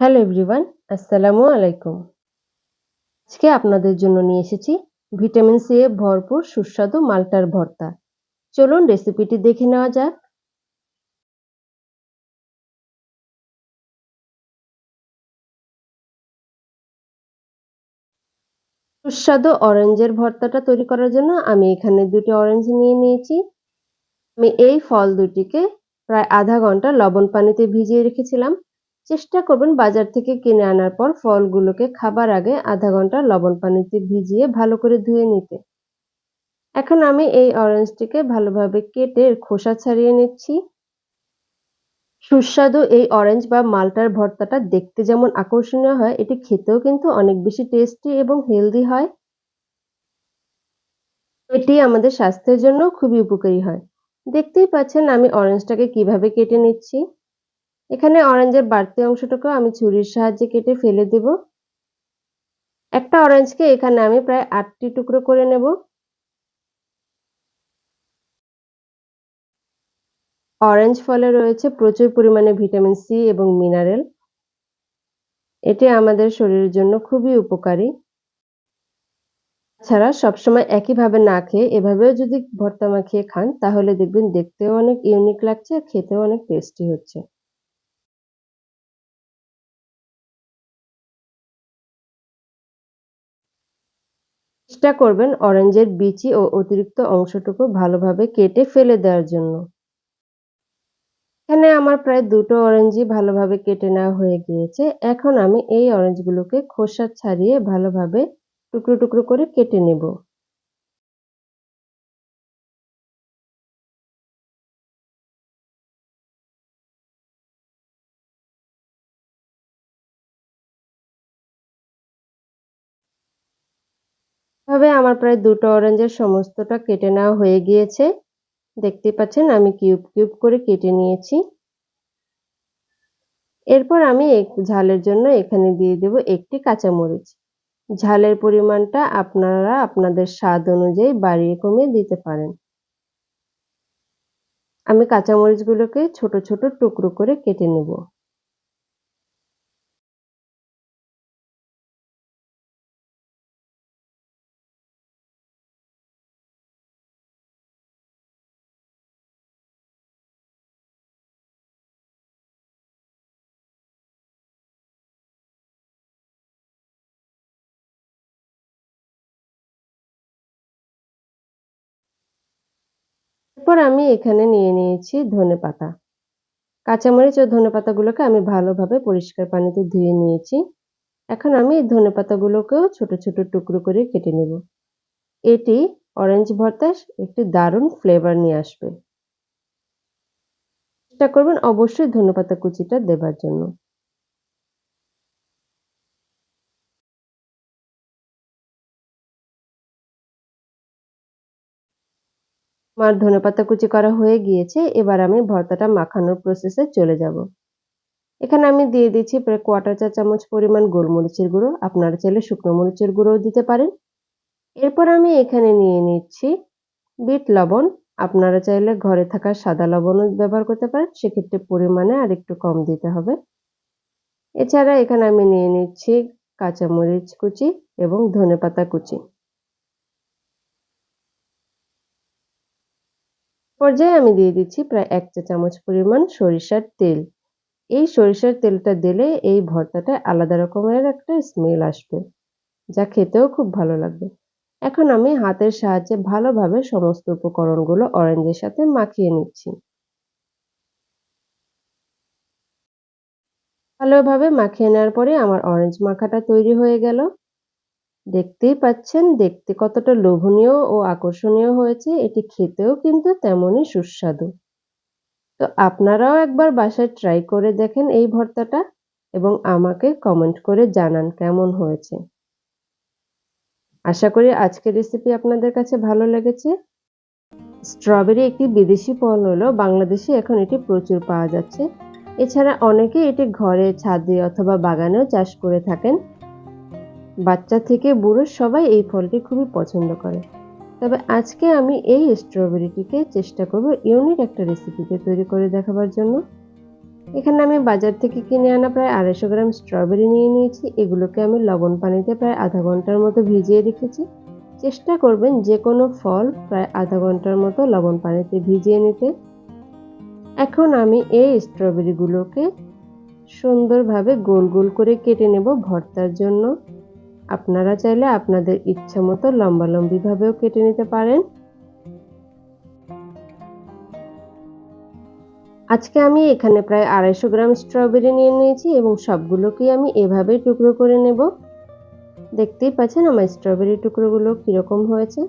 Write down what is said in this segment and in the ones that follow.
Hello everyone, আসসালামু আলাইকুম। আজকে আপনাদের জন্য নিয়ে এসেছি ভিটামিন সি এ ভরপুর সুস্বাদু মাল্টার ভর্তা। চলুন রেসিপিটি দেখে নেওয়া যাক। সুস্বাদু অরেঞ্জের ভর্তাটা তৈরি করার জন্য আমি এখানে ২টি অরেঞ্জ নিয়ে নিয়েছি। আমি এই ফল দুটিকে প্রায় আধা ঘন্টা লবণ পানিতে ভিজিয়ে রেখেছিলাম। চেষ্টা করবেন বাজার থেকে কিনে আনার পর ফলগুলোকে খাবার আগে আধা ঘন্টা লবণ পানিতে ভিজিয়ে ভালো করে ধুয়ে নিতে। এখন আমি এই অরেঞ্জটিকে ভালোভাবে কেটে এর খোসা ছাড়িয়ে নিচ্ছি। সুস্বাদু এই অরেঞ্জ বা মাল্টার ভর্তাটা দেখতে যেমন আকর্ষণীয় হয়, এটি খেতেও কিন্তু অনেক বেশি টেস্টি এবং হেলদি হয়। এটি আমাদের স্বাস্থ্যের জন্য খুবই উপকারী হয়। দেখতেই পাচ্ছেন আমি অরেঞ্জটাকে কিভাবে কেটে নিচ্ছি। এখানে অরেঞ্জের বাড়তি অংশটুকু আমি ছুরির সাহায্যে কেটে ফেলে দেব। একটা অরেঞ্জকে এখানে আমি প্রায় ৮টি টুকরো করে নেব। অরেঞ্জ ফলে রয়েছে প্রচুর পরিমাণে ভিটামিন সি এবং মিনারেল। এটি আমাদের শরীরের জন্য খুবই উপকারী। ছাড়া সবসময় একইভাবে না খেয়ে এভাবেও যদি ভর্তা মাখিয়ে খান তাহলে দেখবেন দেখতেও অনেক ইউনিক লাগছে আর খেতেও অনেক টেস্টি হচ্ছে। চেষ্টা করবেন অরেঞ্জের বিচি ও অতিরিক্ত অংশটুকু ভালোভাবে কেটে ফেলে দেওয়ার জন্য। এখানে আমার প্রায় ২টো অরেঞ্জই ভালোভাবে কেটে নেওয়া হয়ে গিয়েছে। এখন আমি এই অরেঞ্জগুলোকে খোসা ছাড়িয়ে ভালোভাবে টুকরো, টুকরো করে কেটে নেব। এভাবে আমার প্রায় ২টো অরেঞ্জের সমস্তটা কেটে নেওয়া হয়ে গিয়েছে। দেখতেই পাচ্ছেন আমি কিউব, কিউব করে কেটে নিয়েছি। এরপর আমি ঝালের জন্য এখানে দিয়ে দেব ১ টি কাঁচামরিচ। ঝালের পরিমাণটা আপনারা আপনাদের স্বাদ অনুযায়ী বাড়িয়ে কমিয়ে দিতে পারেন। আমি কাঁচামরিচগুলোকে ছোট, ছোট টুকরো করে কেটে নেব। এরপর আমি এখানে নিয়ে নিয়েছি ধনেপাতা। কাঁচামরিচ ও ধনেপাতাগুলোকে আমি ভালোভাবে পরিষ্কার পানিতে ধুয়ে নিয়েছি। এখন আমি এই ধনেপাতাগুলোকেও ছোট, ছোট টুকরো করে কেটে নেব। এটি অরেঞ্জ ভর্তার একটি দারুণ ফ্লেভার নিয়ে আসবে। চেষ্টা করবেন অবশ্যই ধনেপাতা কুচিটা দেবার জন্য। আমার ধনেপাতা কুচি করা হয়ে গিয়েছে। এবার আমি ভর্তাটা মাখানোর প্রসেসে চলে যাব। এখানে আমি দিয়ে দিচ্ছি প্রায় 1/4 চা চামচ পরিমাণ গোলমরিচের গুঁড়ো। আপনারা চাইলে শুকনো মরিচের গুঁড়োও দিতে পারেন। এরপর আমি এখানে নিয়ে নিচ্ছি বিট লবণ। আপনারা চাইলে ঘরে থাকা সাদা লবণও ব্যবহার করতে পারেন। সেক্ষেত্রে পরিমাণে আরেকটু কম দিতে হবে। এছাড়া এখানে আমি নিয়ে নিচ্ছি কাঁচামরিচ কুচি এবং ধনেপাতা কুচি। পর্যায়ে আমি দিয়ে দিচ্ছি প্রায় ১ চা চামচ পরিমাণ সরিষার তেল। এই সরিষার তেলটা দিলে এই ভর্তাটায় আলাদা রকমের একটা স্মেল আসবে, যা খেতেও খুব ভালো লাগবে। এখন আমি হাতের সাহায্যে ভালোভাবে সমস্ত উপকরণগুলো অরেঞ্জের সাথে মাখিয়ে নিচ্ছি। ভালোভাবে মাখিয়ে নেওয়ার পরে আমার অরেঞ্জ মাখাটা তৈরি হয়ে গেল। দেখতেই পাচ্ছেন দেখতে কতটা লোভনীয় ও আকর্ষণীয় হয়েছে। এটি খেতেও কিন্তু তেমনই সুস্বাদু। তো আপনারাও একবার বাসায় ট্রাই করে দেখেন এই ভর্তাটা এবং আমাকে কমেন্ট করে জানান কেমন হয়েছে। আশা করি আজকের রেসিপি আপনাদের কাছে ভালো লেগেছে। স্ট্রবেরি একটি বিদেশি ফল হলেও বাংলাদেশে এখন এটি প্রচুর পাওয়া যাচ্ছে। এছাড়া অনেকেই এটি ঘরে ছাদে অথবা বাগানেও চাষ করে থাকেন। বাচ্চা থেকে বুড়ো সবাই এই ফলটি খুবই পছন্দ করে। তবে আজকে আমি এই স্ট্রবেরিটিকে চেষ্টা করব ইউনিক একটা রেসিপিতে তৈরি করে দেখাবার জন্য। এখানে আমি বাজার থেকে কিনে আনা প্রায় 250 গ্রাম স্ট্রবেরি নিয়ে নিয়েছি। এগুলোকে আমি লবণ পানিতে প্রায় আধা ঘন্টার মতো ভিজিয়ে রেখেছি। চেষ্টা করবেন যে কোনো ফল প্রায় আধা ঘন্টার মতো লবণ পানিতে ভিজিয়ে নিতে। এখন আমি এই স্ট্রবেরিগুলোকে সুন্দরভাবে গোল গোল করে কেটে নেব ভর্তার জন্য। আপনারা চাইলে আপনাদের ইচ্ছা মতো লম্বালম্বিভাবেও কেটে নিতে পারেন। আজকে আমি এখানে প্রায় 250 গ্রাম স্ট্রবেরি নিয়ে নিয়েছি এবং সবগুলোকেই আমি এভাবে টুকরো করে নেব। দেখতেই পাচ্ছেন আমার স্ট্রবেরি টুকরোগুলো কীরকম হয়েছে।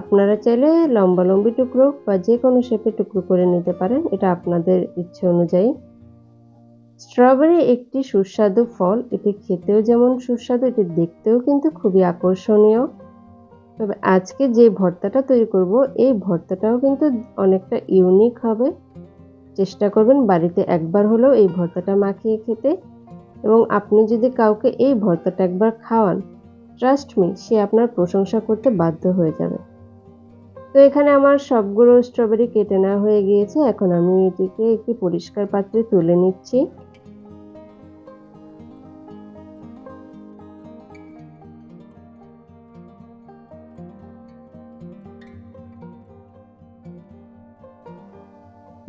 আপনারা চাইলে লম্বালম্বি টুকরো বা যে কোনো শেপে টুকরো করে নিতে পারেন, এটা আপনাদের ইচ্ছে অনুযায়ী। স্ট্রবেরি একটি সুস্বাদু ফল, এটি খেতেও যেমন সুস্বাদু, এটি দেখতেও কিন্তু খুবই আকর্ষণীয়। তবে আজকে যে ভর্তাটা তৈরি করব, এই ভর্তাটাও কিন্তু অনেকটা ইউনিক হবে। চেষ্টা করবেন বাড়িতে একবার হলেও এই ভর্তাটা মাখিয়ে খেতে, এবং আপনি যদি কাউকে এই ভর্তাটা একবার খাওয়ান, ট্রাস্ট মি, সে আপনার প্রশংসা করতে বাধ্য হয়ে যাবে। তো এখানে আমার সবগুলো স্ট্রবেরি কেটে নেওয়া হয়ে গিয়েছে। এখন আমি এটিকে একটি পরিষ্কার পাত্রে তুলে নিচ্ছি।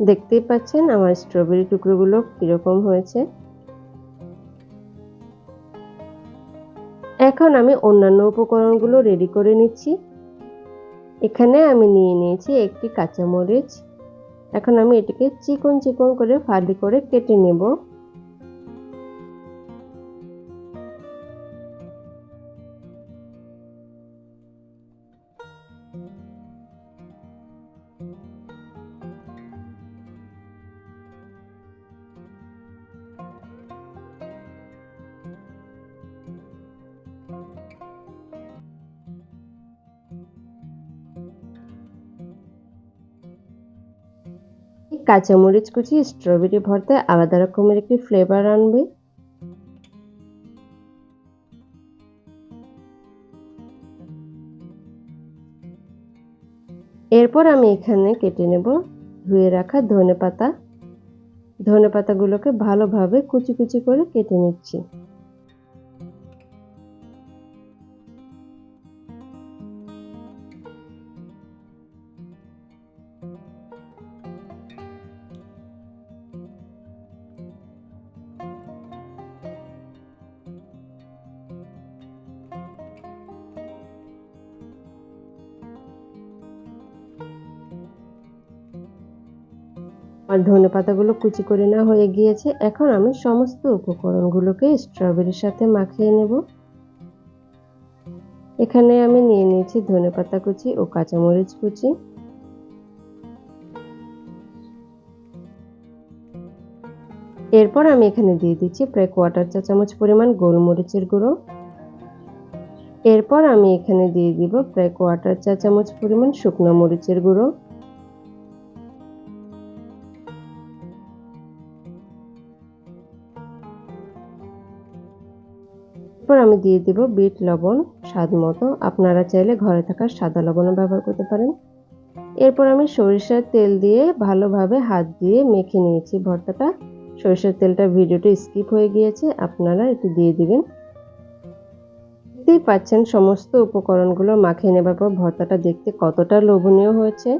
দেখতেই পাচ্ছেন আমার স্ট্রবেরি টুকরোগুলো কিরকম হয়েছে। এখন আমি অন্যান্য উপকরণগুলো রেডি করে নিচ্ছি। এখানে আমি নিয়ে নিয়েছি একটি কাঁচামরিচ। এখন আমি এটিকে চিকন চিকন করে ফালি করে কেটে নেব। কাঁচামরিচ কুচি স্ট্রবেরি ভর্তায় আলাদা রকমের একটি ফ্লেভার আনবে। এরপর আমি এখানে কেটে নেব ধুয়ে রাখা ধনেপাতা। ধনেপাতাগুলোকে ভালোভাবে কুচি কুচি করে কেটে নিচ্ছি। আর ধনেপাতাগুলো কুচি করে নেওয়া হয়ে গিয়েছে। এখন আমি সমস্ত উপকরণগুলোকে স্ট্রবেরির সাথে মাখিয়ে নেব। এখানে আমি নিয়ে নিয়েছি ধনেপাতা কুচি ও কাঁচামরিচ কুচি। এরপর আমি এখানে দিয়ে দিচ্ছি প্রায় 1/4 চা চামচ পরিমাণ গোলমরিচের গুঁড়ো। এরপর আমি এখানে দিয়ে দিব প্রায় 1/4 চা চামচ পরিমাণ শুকনো মরিচের গুঁড়ো। এরপর আমি দিয়ে দিব বিট লবণ স্বাদ মতো। আপনারা চাইলে ঘরে থাকা সাদা লবণও ব্যবহার করতে পারেন। এরপর আমি সরিষার তেল দিয়ে ভালোভাবে হাত দিয়ে মেখে নিয়েছি ভর্তাটা। সরিষার তেলটা ভিডিওটা স্কিপ হয়ে গিয়েছে, আপনারা একটু দিয়ে দিবেন। দেখতেই পাচ্ছেন সমস্ত উপকরণগুলো মাখিয়ে নেবার পর ভর্তাটা দেখতে কতটা লোভনীয় হয়েছে।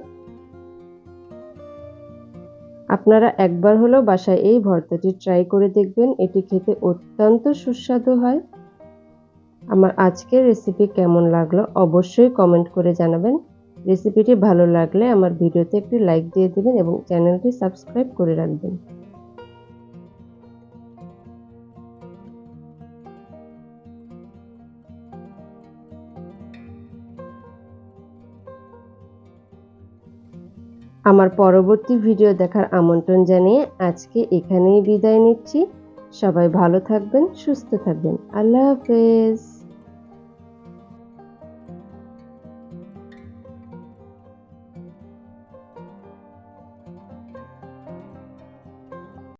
আপনারা একবার হলেও বাসায় এই ভর্তাটি ট্রাই করে দেখবেন, এটি খেতে অত্যন্ত সুস্বাদু হয়। আমার আজকের রেসিপি কেমন লাগলো অবশ্যই কমেন্ট করে জানাবেন। রেসিপিটি ভালো লাগলে আমার ভিডিওতে একটি লাইক দিয়ে দেবেন এবং চ্যানেলটি সাবস্ক্রাইব করে রাখবেন। আমার পরবর্তী ভিডিও দেখার আমন্ত্রণ জানিয়ে আজকে এখানেই বিদায় নিচ্ছি। সবাই ভালো থাকবেন, সুস্থ থাকবেন। আল্লাহ হাফেজ।